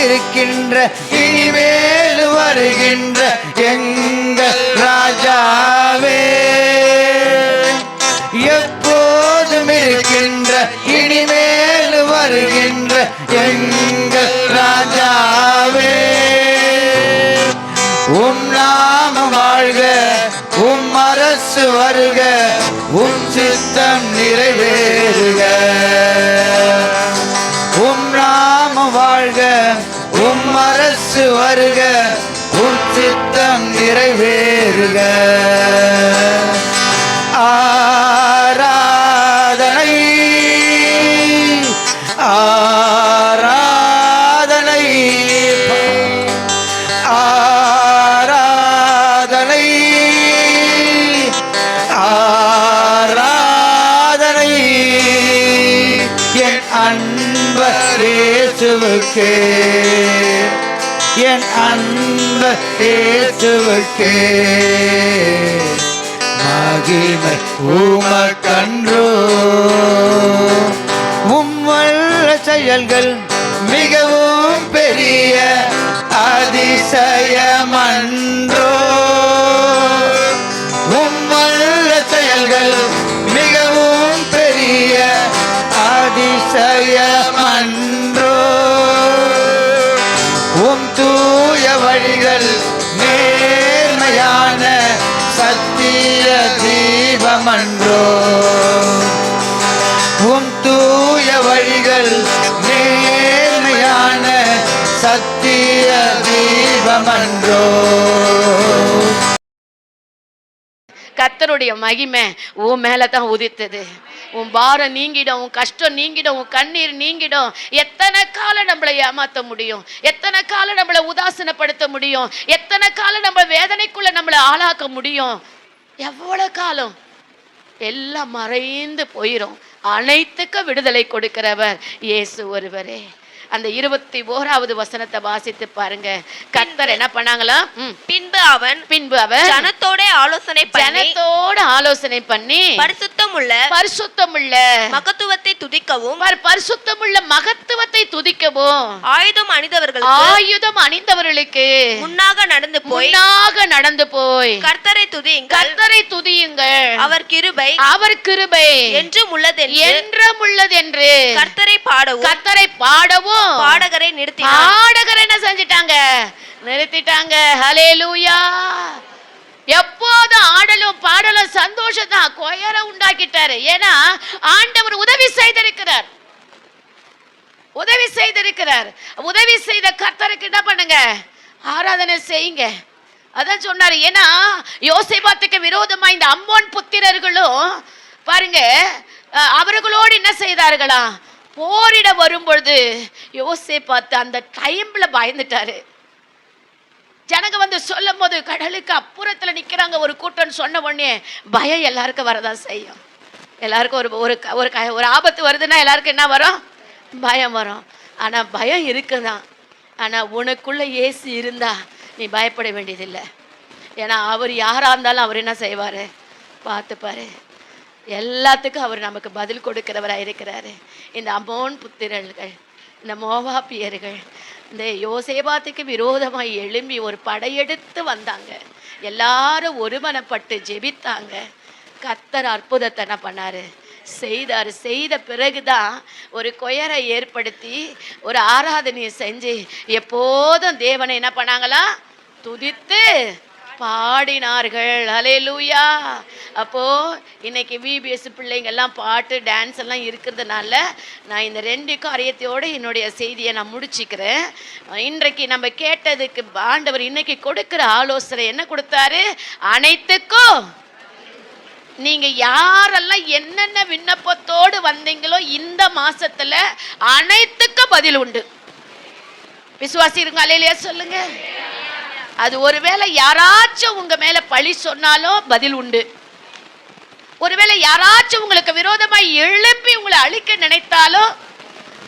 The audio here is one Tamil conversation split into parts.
இருக்கின்ற இனிமேல் வருகின்ற எங்கள் ராஜாவே, எப்போதும் இருக்கின்ற இனிமேல் வருகின்ற எங்கள் ராஜாவே, உம் நாமம் வாழ்க, உம் அரசு வருக, உம் சித்தம் நிறைவேறுக. உம் நாமம் வாழ்க, உம் அரசு வருக, உம் சித்தம் நிறைவேறுக. ஆராதனை ஆராதனை ஆராதனை ஆராதனை என் அன்பர் இயேசுவுக்கே, என் அன்பர் இயேசுவுக்கே மகிமை உமக்கன்றோ. உம்வல்ல செயல்கள் மிகவும் பெரிய அதிசயமன்றோ. உம்வல்ல செயல்கள் மிகவும் பெரிய அதிசயமன்றோ. உம் தூய வழிகள் நேர்மையான சத்திய தீபமன்றோ. உம் தூய வழிகள் நேர்மையான சத்திய தீபமன்றோ. கர்த்தருடைய மகிமை உன் மேலதான் உதித்தது. உன் பாரம் நீங்கிடும், உன் கஷ்டம் நீங்கிடும், உன் கண்ணீர் நீங்கிடும். எத்தனை காலம் நம்மளை ஏமாற்ற முடியும்? எத்தனை காலம் நம்மளை உதாசீனப்படுத்த முடியும்? எத்தனை காலம் நம்ம வேதனைக்குள்ள நம்மளை ஆளாக்க முடியும்? எவ்வளவு காலம்? எல்லாம் மறைந்து போயிடும். அனைத்துக்கும் விடுதலை கொடுக்கிறவர் இயேசு ஒருவரே. அந்த 21வது வசனத்தை வாசித்து பாருங்க. கர்த்தர் என்ன பண்ணாங்களா? பின்பு அவன் ஜனத்தோட ஆலோசனை பண்ணி பரிசுத்தமுள்ள மகத்துவத்தை துதிக்கவும் ஆயுதம் அணிந்தவர்களுக்கு முன்னாக நடந்து போய் கர்த்தரை துதியுங்கள், அவர் கிருபை என்றும் உள்ளது என்று கர்த்தரை பாடவும் பாடகரை என்ன செஞ்சிட்டாங்க? நிறுத்திட்டாங்க. ஹல்லேலூயா. எப்போதும் ஆடலும் பாடலும் சந்தோஷம் தான். கொயரை உண்டாக்கிட்டாரு. ஏன்னா ஆண்டவர் உதவி செய்திருக்கிறார். உதவி செய்த கர்த்தருக்கு என்ன பண்ணுங்க? ஆராதனை செய்யுங்க. அதான் சொன்னாரு. ஏன்னா யோசேபாத்துக்கு விரோதமா இந்த அம்மோன் புத்திரர்களும் பாருங்க, அவர்களோடு என்ன செய்தார்களா? போரிட வரும்பொழுது யோசேபாத்து அந்த டைம்ல பயந்துட்டாரு. ஜனங்க வந்து சொல்லும் போது கடலுக்கு அப்புறத்துல நிக்கிறாங்க ஒரு கூட்டம் சொன்ன உடனே பயம் எல்லாருக்கும் வரதான் செய்யும். எல்லாருக்கும் ஒரு ஆபத்து வருதுன்னா எல்லாருக்கும் என்ன வரும்? பயம் வரும். ஆனா பயம் இருக்குதான். ஆனா உனக்குள்ள இயேசு இருந்தா நீ பயப்பட வேண்டியதில்லை. ஏன்னா அவர் யாரா இருந்தாலும் அவர் என்ன செய்வாரு? பார்த்துப்பாரு. எல்லாத்துக்கும் அவர் நமக்கு பதில் கொடுக்கிறவராக இருக்கிறாரு. இந்த அம்மோன் புத்திரர்கள், இந்த மோவாபியர்கள் இந்த யோசேபாத்துக்கு விரோதமாக எழும்பி ஒரு படையெடுத்து வந்தாங்க. எல்லாரும் ஒருமனப்பட்டு ஜெபித்தாங்க. கர்த்தர் அற்புதத்தை என்ன பண்ணாரு? செய்த பிறகுதான் ஒரு கொயரை ஏற்படுத்தி ஒரு ஆராதனையை செஞ்சு எப்போதும் தேவனை என்ன பண்ணாங்களா? துதித்து பாடினார்கள். ஹல்லேலூயா. அப்போ இன்னைக்கு விபிஎஸ் பிள்ளைங்க எல்லாம் பாட்டு டான்ஸ் எல்லாம் இருக்கிறதுனால நான் இந்த 2 காரியத்தோட என்னுடைய செய்தியை நான் முடிச்சுக்கிறேன். இன்றைக்கு நம்ம கேட்டதுக்கு ஆண்டவர் இன்னைக்கு கொடுக்கிற ஆலோசனை என்ன கொடுத்தாரு? அனைத்துக்கும் நீங்க யாரெல்லாம் என்னென்ன விண்ணப்பத்தோடு வந்தீங்களோ இந்த மாசத்துல அனைத்துக்கும் பதில் உண்டு. விசுவாசி இருங்க. அல்லேலூயா சொல்லுங்க. அது ஒருவேளை யாராச்சும் உங்க மேல பழி சொன்னாலும் பதில் உண்டு. ஒருவேளை யாராச்சும் உங்களுக்கு விரோதமா எழுப்பி உங்களை அழிக்க நினைத்தாலும்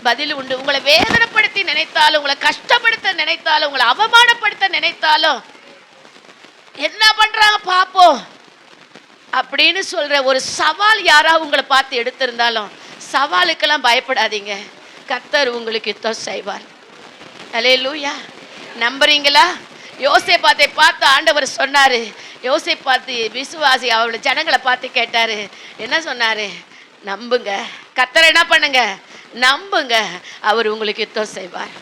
பதில் உண்டு. உங்களை வேதனைப்படுத்தி நினைத்தாலும், உங்களை கஷ்டப்படுத்த நினைத்தாலும், உங்களை அவமானப்படுத்த நினைத்தாலும் என்ன பண்றாங்க பாப்போம் அப்படின்னு சொல்ற ஒரு சவால் யாராவது உங்களை பார்த்து எடுத்திருந்தாலும் சவாலுக்கெல்லாம் பயப்படாதீங்க. கர்த்தர் உங்களுக்கு யுத்தம் செய்வார். அல்லேலூயா. நம்புறீங்களா? யோசேப்பாத்தை பார்த்து ஆண்டவர் சொன்னாரு. யோசேப்பாத்து விசுவாசி அவளோட ஜனங்களை பார்த்து கேட்டாரு. என்ன சொன்னாரு? நம்புங்க, கர்த்தரை என்ன பண்ணுங்க, நம்புங்க, அவர் உங்களுக்கு யுத்தம் செய்வார்.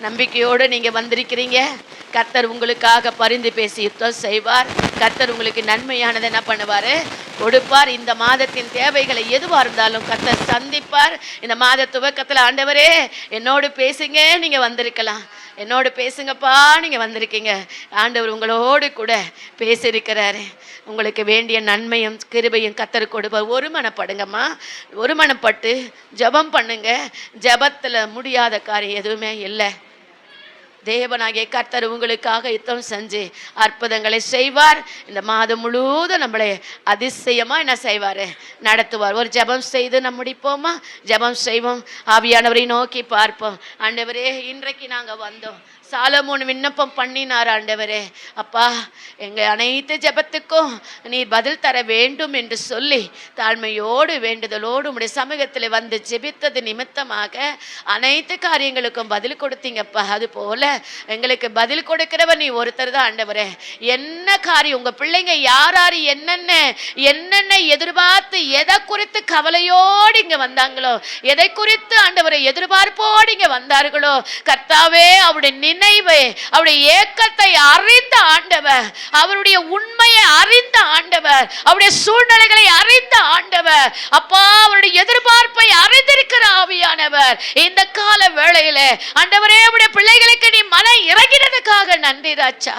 நம்பிக்கையோடு நீங்க வந்திருக்கிறீங்க. கர்த்தர் உங்களுக்காக பரிந்து பேசி யுத்தம் செய்வார். கர்த்தர் உங்களுக்கு நன்மையானதை என்ன பண்ணுவார், கொடுப்பார். இந்த மாதத்தின் தேவைகளை எதுவாக இருந்தாலும் கர்த்தர் சந்திப்பார். இந்த மாத துவக்கத்தில் ஆண்டவரே என்னோடு பேசுங்க, நீங்கள் வந்திருக்கலாம். என்னோடு பேசுங்கப்பா, நீங்கள் வந்திருக்கீங்க. ஆண்டவர் உங்களோடு கூட பேசியிருக்கிறாரு. உங்களுக்கு வேண்டிய நன்மையும் கிருபையும் கர்த்தர் கொடுப்பார். ஒருமனப்படுங்கம்மா, ஒருமனப்பட்டு ஜெபம் பண்ணுங்க. ஜெபத்தில் முடியாத காரியம் எதுவுமே இல்லை. தேவனாகிய கர்த்தர் உங்களுக்காக யுத்தம் செஞ்சு அற்புதங்களை செய்வார். இந்த மாதம் முழுவதும் நம்மளை அதிசயமா என்ன செய்வார், நடத்துவார். ஒரு ஜெபம் செய்து நம்ம முடிப்போமா? ஜெபம் செய்வோம். ஆவியானவரை நோக்கி பார்ப்போம். ஆண்டவரே, இன்றைக்கு நாங்கள் வந்தோம். சாலமோன் விண்ணப்பம் பண்ணினார். ஆண்டவரே, அப்பா, எங்கள் அனைத்து ஜெபத்துக்கும் நீர் பதில் தர வேண்டும் என்று சொல்லி தாழ்மையோடு வேண்டுதலோடு உம்முடைய சமூகத்தில் வந்து ஜெபித்தது நிமித்தமாக அனைத்து காரியங்களுக்கும் பதில் கொடுத்தீங்கப்பா. அது போல எங்களுக்கு பதில் கொடுக்கிறவர் நீ ஒருத்தர் தான் ஆண்டவரே. என்ன காரியம் உங்கள் பிள்ளைங்க யார் யார் என்னென்ன எதிர்பார்த்து எதை குறித்து கவலையோடு இங்கே வந்தாங்களோ, எதை குறித்து ஆண்டவரை எதிர்பார்ப்போடு இங்கே வந்தார்களோ, கர்த்தாவே, அவருடைய நினைவு, அவருடைய ஏக்கத்தை அறிந்த ஆண்டவர், அவருடைய உண்மையை அறிந்த ஆண்டவர், அவருடைய சூழ்நிலைகளை அறிந்த ஆண்டவர், அப்பா, அவருடைய எதிர்பார்ப்பை அறிந்திருக்கிற ஆவியானவர், இந்த கால வேளையில ஆண்டவரே, அவருடைய பிள்ளைகளுக்கு நீ மன இறங்கினதுக்காக நன்றி ராஜா.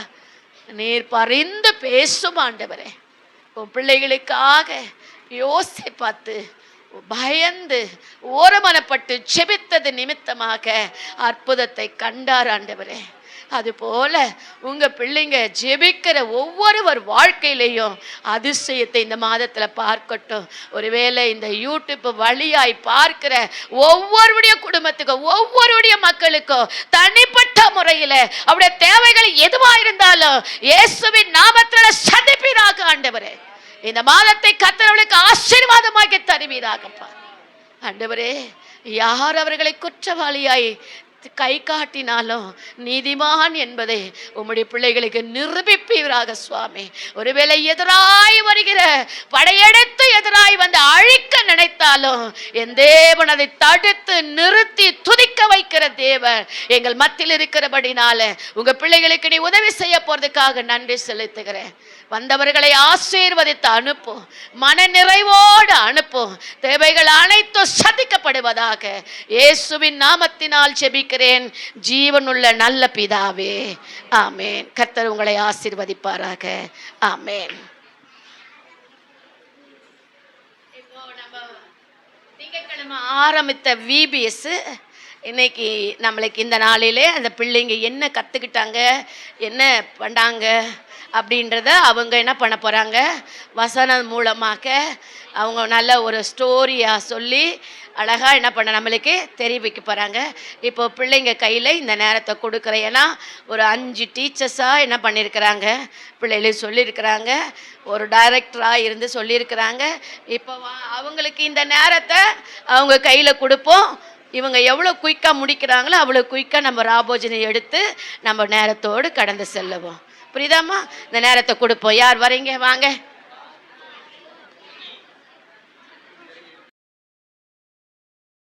நீர் பரிந்து பேசும் ஆண்டவரே. உன் பிள்ளைகளுக்காக யோசிப்பாத்து பயந்து ஓரமனப்பட்டு ஜெபித்தது நிமித்தமாக அற்புதத்தை கண்டார் ஆண்டவரே. அதுபோல உங்க பிள்ளைங்க ஜெபிக்கிற ஒவ்வொருவர் வாழ்க்கையிலையும் அதிசயத்தை இந்த மாதத்துல பார்க்கட்டும். ஒருவேளை இந்த யூடியூப் வழியாய் பார்க்கிற ஒவ்வொருடைய குடும்பத்துக்கும் ஒவ்வொருடைய மக்களுக்கும் தனிப்பட்ட முறையில அவருடைய தேவைகள் எதுவா இருந்தாலும் இயேசுவின் நாமத்துல சந்திப்பீராக ஆண்டவரே. இந்த மாதத்தை கர்த்தர்களுக்கு ஆசீர்வாதமாக்கி தருவீராகப்பா. ஆண்டவரே, யார் அவர்களை குற்றவாளியாய் கை காட்டினாலும் நீதிமான் என்பதை உம்முடைய பிள்ளைகளுக்கு நிரூபிப்பீராக சுவாமி. ஒருவேளை எதிராய் வருகிற படையெடுத்து எதிராய் வந்து அழிக்க நினைத்தாலும் என் தேவன் அதை தடுத்து நிறுத்தி துதிக்க வைக்கிற தேவன் எங்கள் மத்தியில் இருக்கிறபடினால உங்க பிள்ளைகளுக்கு நீ உதவி செய்ய போறதுக்காக நன்றி செலுத்துகிறேன். வந்தவர்களை ஆசீர்வதித்து அனுப்பும், மன நிறைவோடு அனுப்பும். தேவைகள் அனைத்தும் சந்திக்கப்படுவதாக இயேசுவின் நாமத்தினால் ஜெபிக்கிறேன் ஜீவனுள்ள நல்ல பிதாவே, ஆமேன். கர்த்தர் உங்களை ஆசீர்வதிப்பாராக. ஆமேன். இப்போ நம்ம திங்கட்கிழமை ஆரம்பித்த VBS இன்னைக்கு நம்மளுக்கு இந்த நாளிலே அந்த பிள்ளைங்க என்ன கற்றுக்கிட்டாங்க, என்ன பண்ணாங்க அப்படின்றத அவங்க என்ன பண்ண போகிறாங்க, வசனம் மூலமாக அவங்க நல்ல ஒரு ஸ்டோரியாக சொல்லி அழகாக என்ன பண்ண நம்மளுக்கு தெரிவிக்க போகிறாங்க. இப்போ பிள்ளைங்க கையில் இந்த நேரத்தை கொடுக்குறேன். ஏன்னா ஒரு 5 டீச்சர்ஸாக என்ன பண்ணியிருக்கிறாங்க, பிள்ளைகளுக்கு சொல்லியிருக்கிறாங்க, ஒரு டைரக்டராக இருந்து சொல்லியிருக்கிறாங்க. இப்போ அவங்களுக்கு இந்த நேரத்தை அவங்க கையில் கொடுப்போம். இவங்க எவ்வளோ குயிக்காக முடிக்கிறாங்களோ அவ்வளோ குயிக்காக நம்ம ராபோஜனை எடுத்து நம்ம நேரத்தோடு கடந்து செல்லுவோம். புரியுதாம்மா? இந்த நேரத்தை கொடுப்போம். யார் வரீங்க? வாங்க.